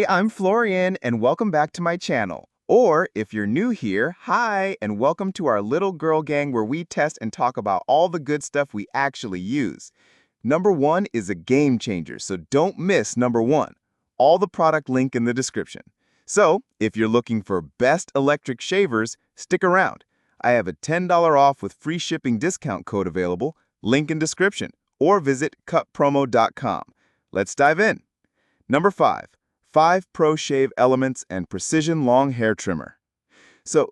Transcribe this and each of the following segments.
Hey, I'm Florian, and welcome back to my channel. Or, if you're new here, hi, and welcome to our little girl gang where we test and talk about all the good stuff we actually use. Number one is a game changer, so don't miss number one. All the product link in the description. So, if you're looking for best electric shavers, stick around. I have a $10 off with free shipping discount code available, link in description, or visit cutpromo.com. Let's dive in. Number 5 Pro Shave Elements and Precision Long Hair Trimmer. So,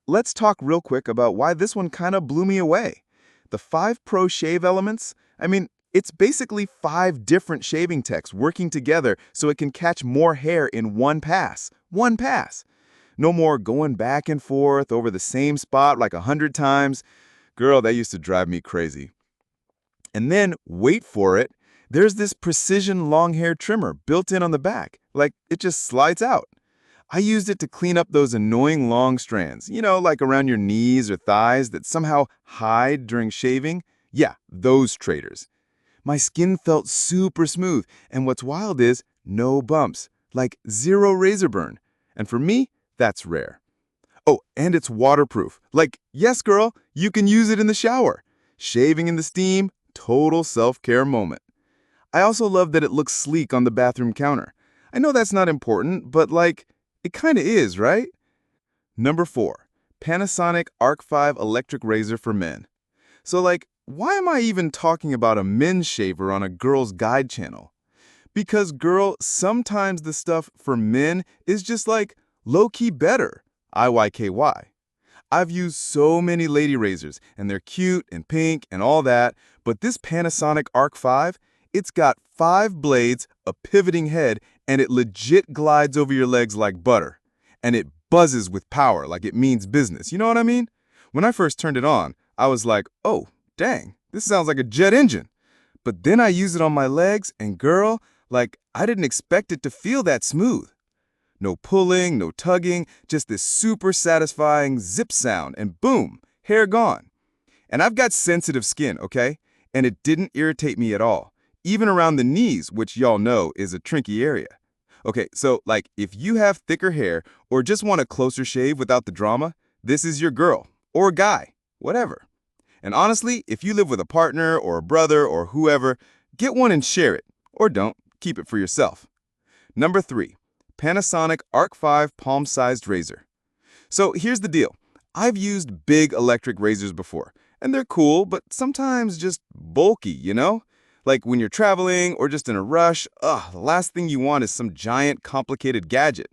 let's talk real quick about why this one kind of blew me away. The 5 Pro Shave Elements, it's basically 5 different shaving techs working together so it can catch more hair in one pass. One pass. No more going back and forth over the same spot like 100 times. Girl, that used to drive me crazy. And then, wait for it, there's this precision long hair trimmer built in on the back, like it just slides out. I used it to clean up those annoying long strands, like around your knees or thighs that somehow hide during shaving. Yeah, those traitors. My skin felt super smooth, and what's wild is no bumps, like zero razor burn. And for me, that's rare. Oh, and it's waterproof. Like, yes, girl, you can use it in the shower. Shaving in the steam, total self-care moment. I also love that it looks sleek on the bathroom counter. I know that's not important, but it kind of is, right? Number 4, Panasonic Arc 5 Electric Razor for Men. So why am I even talking about a men's shaver on a girl's guide channel? Because girl, sometimes the stuff for men is just low-key better. IYKY. I've used so many lady razors, and they're cute and pink and all that, but this Panasonic Arc 5, it's got 5 blades, a pivoting head, and it legit glides over your legs like butter. And it buzzes with power like it means business, you know what I mean? When I first turned it on, I was like, oh, dang, this sounds like a jet engine. But then I used it on my legs, and girl, I didn't expect it to feel that smooth. No pulling, no tugging, just this super satisfying zip sound, and boom, hair gone. And I've got sensitive skin, okay? And it didn't irritate me at all. Even around the knees, which y'all know is a tricky area. Okay, so if you have thicker hair or just want a closer shave without the drama, this is your girl or guy, whatever. And honestly, if you live with a partner or a brother or whoever, get one and share it. Or don't, keep it for yourself. Number 3, Panasonic Arc 5 Palm-Sized Razor. So here's the deal. I've used big electric razors before, and they're cool, but sometimes just bulky, you know? Like when you're traveling or just in a rush, the last thing you want is some giant, complicated gadget.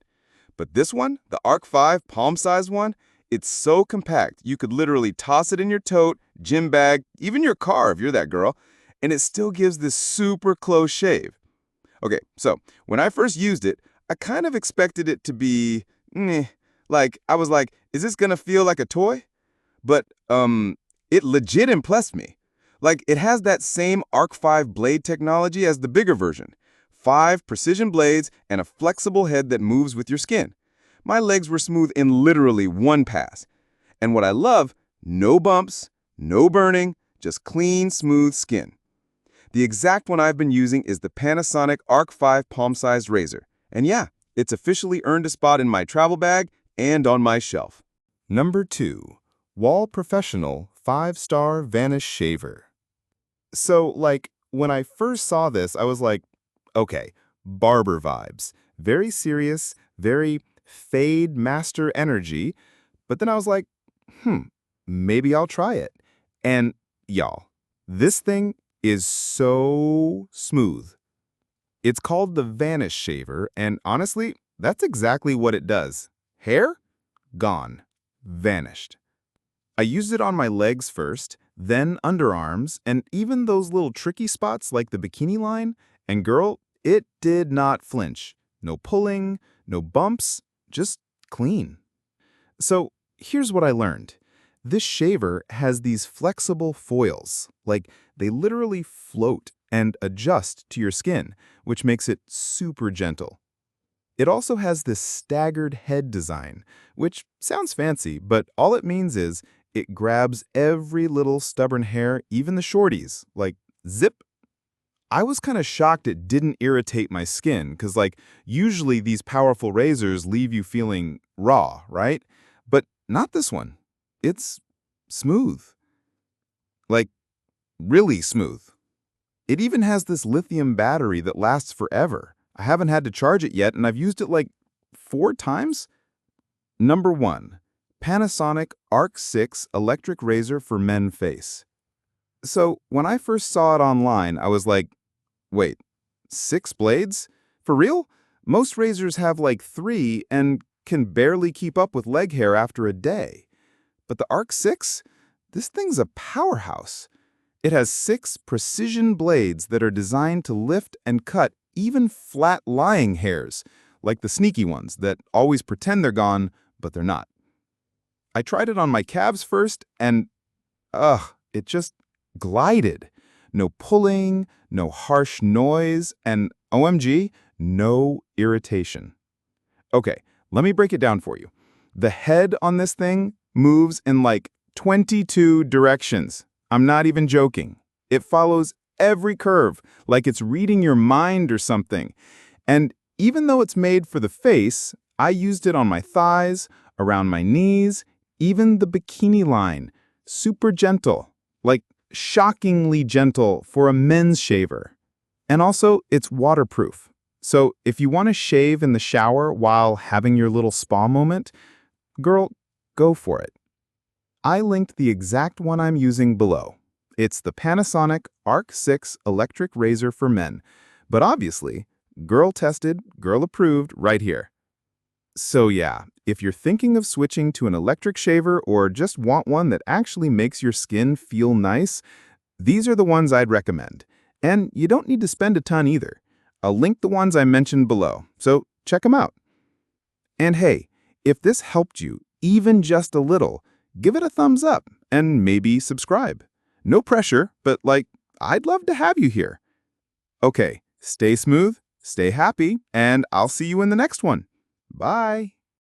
But this one, the Arc 5 palm-sized one, it's so compact, you could literally toss it in your tote, gym bag, even your car if you're that girl, and it still gives this super close shave. Okay, so when I first used it, I kind of expected it to be, I was like, is this gonna feel like a toy? But, it legit impressed me. It has that same Arc 5 blade technology as the bigger version. 5 precision blades and a flexible head that moves with your skin. My legs were smooth in literally one pass. And what I love, no bumps, no burning, just clean, smooth skin. The exact one I've been using is the Panasonic Arc 5 palm-sized razor. And yeah, it's officially earned a spot in my travel bag and on my shelf. Number 2, Wahl Professional 5-Star Vanish Shaver. So, when I first saw this, I was like, okay, barber vibes. Very serious, very fade master energy. But then I was like, maybe I'll try it. And y'all, this thing is so smooth. It's called the Vanish shaver, and honestly, that's exactly what it does. Hair? Gone. Vanished. I used it on my legs first, then underarms, and even those little tricky spots like the bikini line, and girl, it did not flinch. No pulling, no bumps, just clean. So here's what I learned. This shaver has these flexible foils, they literally float and adjust to your skin, which makes it super gentle. It also has this staggered head design, which sounds fancy, but all it means is it grabs every little stubborn hair, even the shorties, zip, I was kind of shocked it didn't irritate my skin, because, like, usually these powerful razors leave you feeling raw, right? But not this one. It's smooth. Like, really smooth. It even has this lithium battery that lasts forever. I haven't had to charge it yet, and I've used it like 4 times. Number 1. Panasonic Arc 6 Electric Razor for Men Face. So, when I first saw it online, I was like, wait, 6 blades? For real? Most razors have like 3 and can barely keep up with leg hair after a day. But the Arc 6? This thing's a powerhouse. It has 6 precision blades that are designed to lift and cut even flat-lying hairs, like the sneaky ones that always pretend they're gone, but they're not. I tried it on my calves first, and it just glided. No pulling, no harsh noise, and OMG, no irritation. Okay, let me break it down for you. The head on this thing moves in like 22 directions. I'm not even joking. It follows every curve, like it's reading your mind or something. And even though it's made for the face, I used it on my thighs, around my knees, even the bikini line. Super gentle, like shockingly gentle for a men's shaver. And also, it's waterproof. So if you want to shave in the shower while having your little spa moment, girl, go for it. I linked the exact one I'm using below. It's the Panasonic Arc 6 Electric Razor for Men. But obviously, girl tested, girl approved right here. So yeah, if you're thinking of switching to an electric shaver or just want one that actually makes your skin feel nice, these are the ones I'd recommend. And you don't need to spend a ton either. I'll link the ones I mentioned below, so check them out. And hey, if this helped you even just a little, give it a thumbs up and maybe subscribe. No pressure, but like, I'd love to have you here. Okay, stay smooth, stay happy, and I'll see you in the next one. Bye.